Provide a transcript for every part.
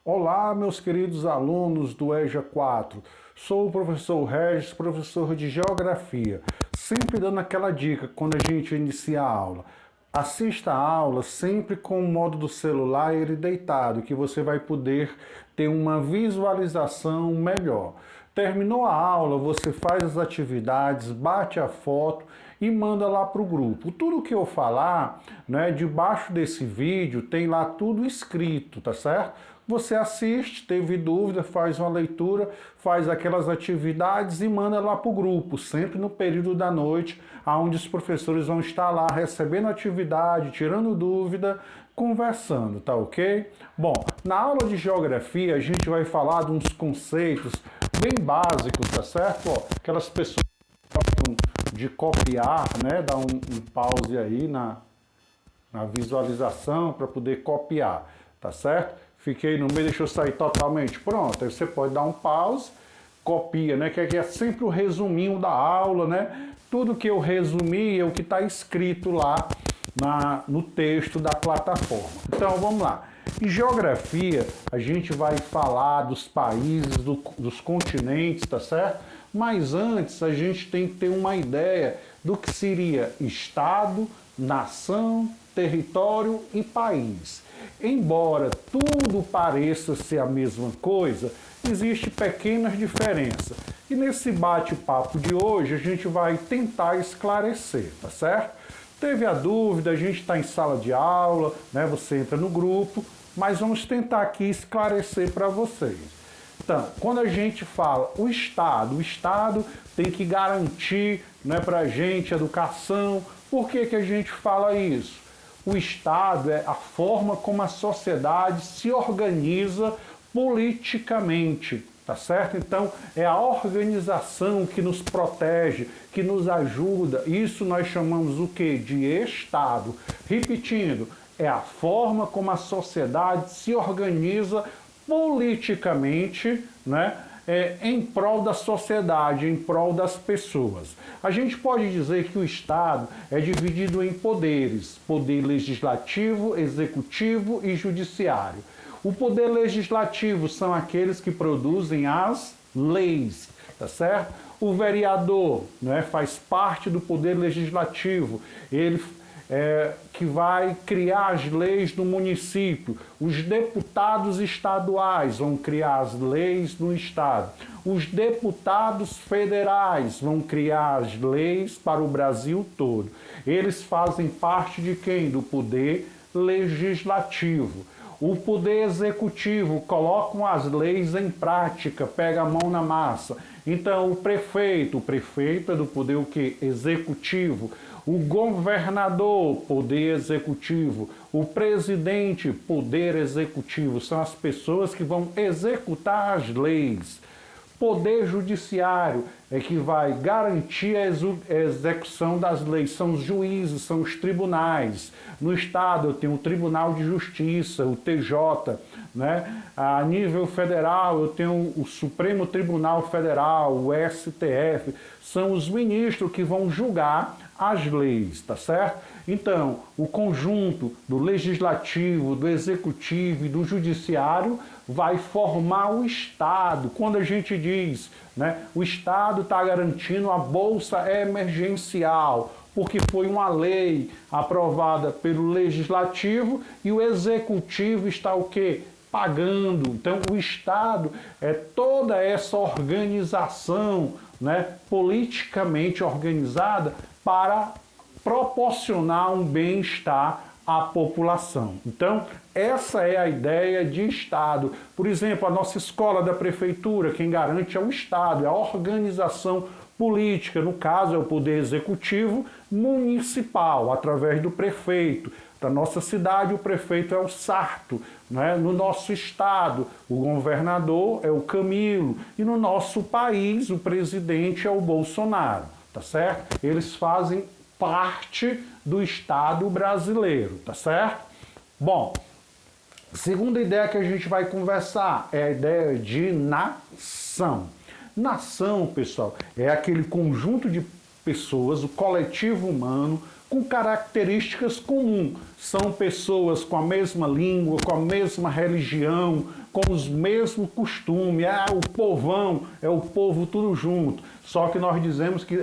Olá, meus queridos alunos do EJA 4. Sou o professor Regis, professor de Geografia. Sempre dando aquela dica quando a gente inicia a aula. Assista a aula sempre com o modo do celular e ele deitado, que você vai poder ter uma visualização melhor. Terminou a aula, você faz as atividades, bate a foto e manda lá para o grupo. Tudo que eu falar, né, debaixo desse vídeo tem lá tudo escrito, tá certo? Você assiste, teve dúvida, faz uma leitura, faz aquelas atividades e manda lá para o grupo, sempre no período da noite, onde os professores vão estar lá recebendo atividade, tirando dúvida, conversando, tá ok? Bom, na aula de geografia a gente vai falar de uns conceitos bem básicos, tá certo? Ó, aquelas pessoas que gostam de copiar, né? Dá um pause aí na visualização para poder copiar, tá certo? Fiquei no meio, deixa eu sair totalmente. Pronto, aí você pode dar um pause, copia, né? Que é sempre o resuminho da aula, né? Tudo que eu resumi é o que está escrito lá no texto da plataforma. Então vamos lá. Em geografia, a gente vai falar dos países, dos continentes, tá certo? Mas antes a gente tem que ter uma ideia do que seria estado, nação, território e país. Embora tudo pareça ser a mesma coisa, existem pequenas diferenças. E nesse bate-papo de hoje a gente vai tentar esclarecer, tá certo? Teve a dúvida, a gente está em sala de aula, né? Você entra no grupo, mas vamos tentar aqui esclarecer para vocês. Então, quando a gente fala o Estado tem que garantir, né, para a gente educação. Por que a gente fala isso? O Estado é a forma como a sociedade se organiza politicamente, tá certo? Então, é a organização que nos protege, que nos ajuda. Isso nós chamamos o quê? De Estado. Repetindo, é a forma como a sociedade se organiza politicamente, né? Em prol da sociedade, em prol das pessoas. A gente pode dizer que o Estado é dividido em poderes: poder legislativo, executivo e judiciário. O poder legislativo são aqueles que produzem as leis, tá certo? O vereador, né, faz parte do poder legislativo, ele que vai criar as leis do município. Os deputados estaduais vão criar as leis no estado. Os deputados federais vão criar as leis para o Brasil todo. Eles fazem parte de quem? Do poder legislativo. O poder executivo coloca as leis em prática, pega a mão na massa. Então o prefeito é do poder o quê? Executivo. O governador, poder executivo. O presidente, poder executivo. São as pessoas que vão executar as leis. Poder judiciário é que vai garantir a execução das leis. São os juízes, são os tribunais. No estado eu tenho o Tribunal de Justiça, o TJ, né? A nível federal eu tenho o Supremo Tribunal Federal, o STF. São os ministros que vão julgar as leis, tá certo? Então, o conjunto do legislativo, do executivo e do judiciário vai formar o Estado. Quando a gente diz, né, o Estado está garantindo a bolsa emergencial, porque foi uma lei aprovada pelo legislativo e o executivo está o quê? Pagando. Então, o Estado é toda essa organização, né, politicamente organizada para proporcionar um bem-estar à população. Então, essa é a ideia de Estado. Por exemplo, a nossa escola da prefeitura, quem garante é o Estado, é a organização política, no caso é o poder executivo municipal, através do prefeito. Da nossa cidade, o prefeito é o Sarto, né? No nosso estado, o governador é o Camilo, e no nosso país, o presidente é o Bolsonaro, tá certo? Eles fazem parte do Estado brasileiro, tá certo? Bom, segunda ideia que a gente vai conversar é a ideia de nação. Nação, pessoal, é aquele conjunto de pessoas, o coletivo humano, com características comuns. São pessoas com a mesma língua, com a mesma religião, com os mesmos costumes. O povão, é o povo tudo junto. Só que nós dizemos que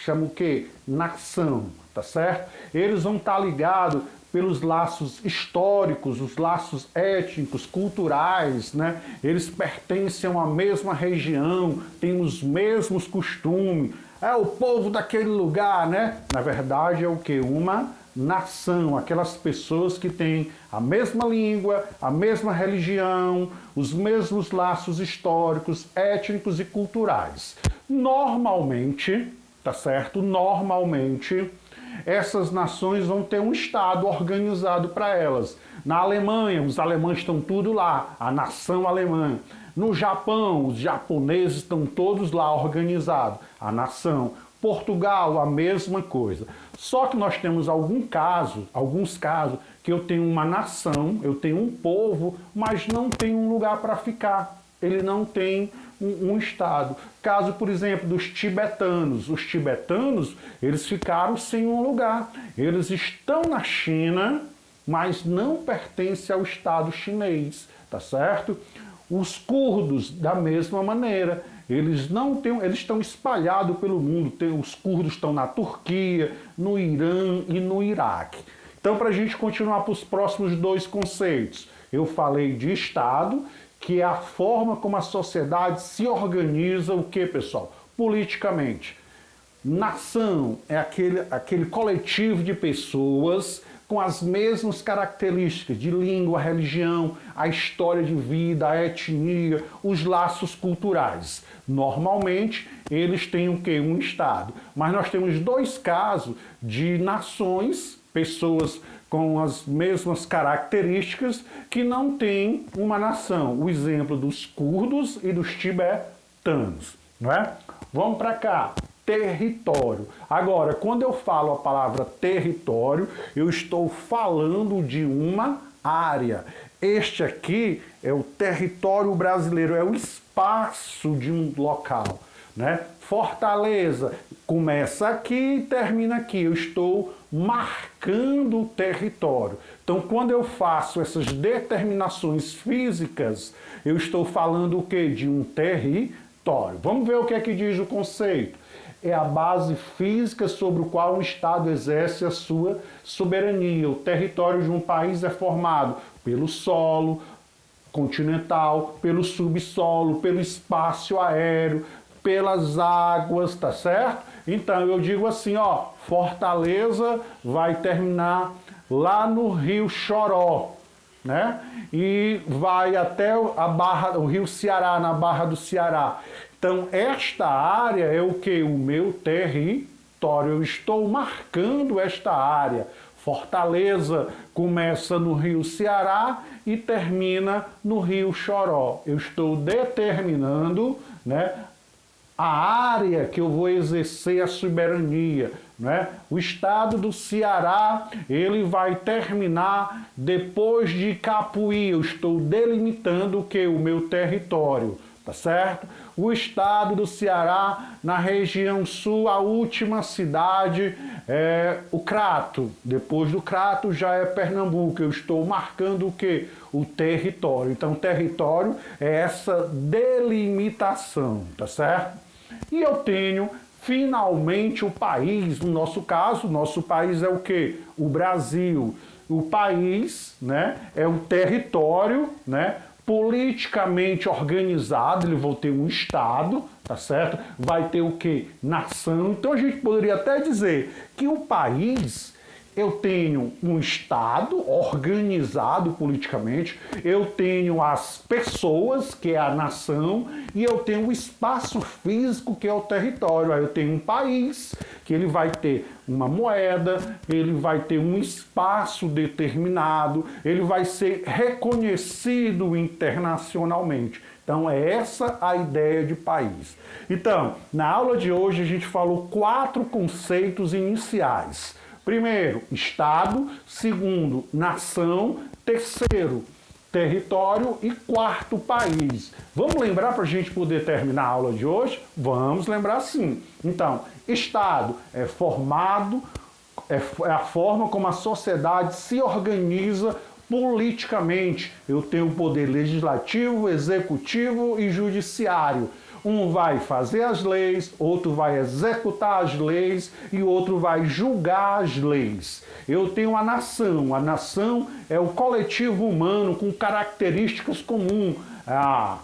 chama o quê? Nação, tá certo? Eles vão estar ligados pelos laços históricos, os laços étnicos, culturais, né? Eles pertencem a uma mesma região, têm os mesmos costumes. É o povo daquele lugar, né? Na verdade é o quê? Uma nação, aquelas pessoas que têm a mesma língua, a mesma religião, os mesmos laços históricos, étnicos e culturais. Normalmente, tá certo? Normalmente, essas nações vão ter um Estado organizado para elas. Na Alemanha, os alemães estão tudo lá, a nação alemã. No Japão, os japoneses estão todos lá organizados, a nação. Portugal, a mesma coisa. Só que nós temos alguns casos, que eu tenho uma nação, eu tenho um povo, mas não tem um lugar para ficar. Ele não tem um Estado. Caso, por exemplo, dos tibetanos. Os tibetanos, eles ficaram sem um lugar. Eles estão na China, mas não pertencem ao Estado chinês, tá certo? Os curdos, da mesma maneira. Eles estão espalhados pelo mundo. Os curdos estão na Turquia, no Irã e no Iraque. Então, para a gente continuar para os próximos dois conceitos, eu falei de Estado, que é a forma como a sociedade se organiza, o que, pessoal? Politicamente. Nação é aquele coletivo de pessoas com as mesmas características de língua, religião, a história de vida, a etnia, os laços culturais. Normalmente, eles têm o quê? Um Estado. Mas nós temos dois casos de nações, pessoas com as mesmas características, que não têm uma nação. O exemplo dos curdos e dos tibetanos, não é? Vamos para cá. Território. Agora, quando eu falo a palavra território, eu estou falando de uma área. Este aqui é o território brasileiro, é o espaço de um local, né? Fortaleza começa aqui e termina aqui. Eu estou marcando o território. Então, quando eu faço essas determinações físicas, eu estou falando o quê? De um território. Vamos ver o que é que diz o conceito. É a base física sobre o qual o Estado exerce a sua soberania. O território de um país é formado pelo solo continental, pelo subsolo, pelo espaço aéreo, pelas águas, tá certo? Então eu digo assim, ó, Fortaleza vai terminar lá no Rio Choró, né? E vai até o Rio Ceará, na Barra do Ceará. Então, esta área é o que? O meu território. Eu estou marcando esta área. Fortaleza começa no Rio Ceará e termina no Rio Choró. Eu estou determinando, né, a área que eu vou exercer a soberania, né? O estado do Ceará, ele vai terminar depois de Capuí. Eu estou delimitando o que? O meu território, tá certo? O estado do Ceará, na região sul, a última cidade é o Crato. Depois do Crato já é Pernambuco. Eu estou marcando o quê? O território. Então, território é essa delimitação, tá certo? E eu tenho, finalmente, o país. No nosso caso, nosso país é o quê? O Brasil. O país, né, é o território, né, politicamente organizado. Ele vai ter um Estado, tá certo? Vai ter o quê? Nação. Então a gente poderia até dizer que o país, eu tenho um Estado organizado politicamente, eu tenho as pessoas, que é a nação, e eu tenho o espaço físico, que é o território. Aí eu tenho um país, que ele vai ter uma moeda, ele vai ter um espaço determinado, ele vai ser reconhecido internacionalmente. Então é essa a ideia de país. Então, na aula de hoje a gente falou 4 conceitos iniciais. Primeiro, Estado. Segundo, nação. Terceiro, território. E quarto, país. Vamos lembrar para a gente poder terminar a aula de hoje? Vamos lembrar sim. Então, Estado é formado, é a forma como a sociedade se organiza politicamente. Eu tenho o poder legislativo, executivo e judiciário. Um vai fazer as leis, outro vai executar as leis e outro vai julgar as leis. Eu tenho a nação. A nação é o coletivo humano com características comuns. A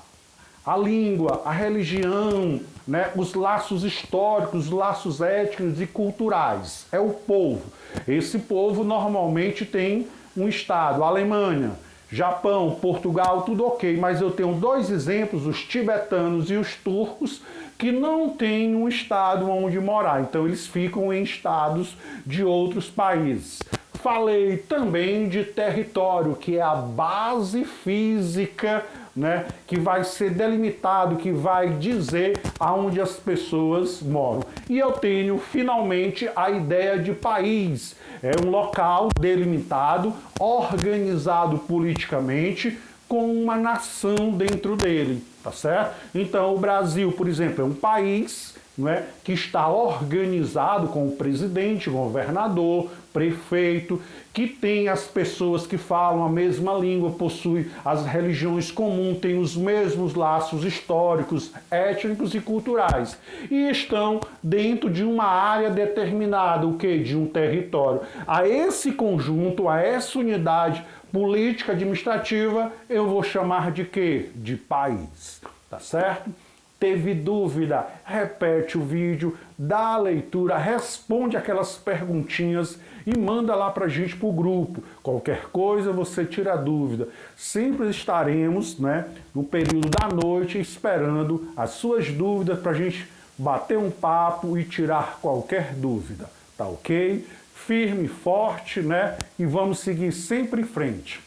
língua, a religião, né, os laços históricos, os laços étnicos e culturais. É o povo. Esse povo normalmente tem um estado. A Alemanha, Japão, Portugal, tudo ok, mas eu tenho dois exemplos, os tibetanos e os turcos, que não têm um estado onde morar, então eles ficam em estados de outros países. Falei também de território, que é a base física, né, que vai ser delimitado, que vai dizer aonde as pessoas moram. E eu tenho finalmente a ideia de país. É um local delimitado, organizado politicamente, com uma nação dentro dele, tá certo? Então o Brasil, por exemplo, é um país, não é, que está organizado com o presidente, governador, prefeito, que tem as pessoas que falam a mesma língua, possui as religiões comuns, tem os mesmos laços históricos, étnicos e culturais. E estão dentro de uma área determinada, o quê? De um território. A esse conjunto, a essa unidade política administrativa, eu vou chamar de quê? De país, tá certo? Teve dúvida? Repete o vídeo, dá a leitura, responde aquelas perguntinhas e manda lá pra gente pro grupo. Qualquer coisa você tira a dúvida. Sempre estaremos, né, no período da noite esperando as suas dúvidas pra gente bater um papo e tirar qualquer dúvida. Tá ok? Firme, forte, né? E vamos seguir sempre em frente.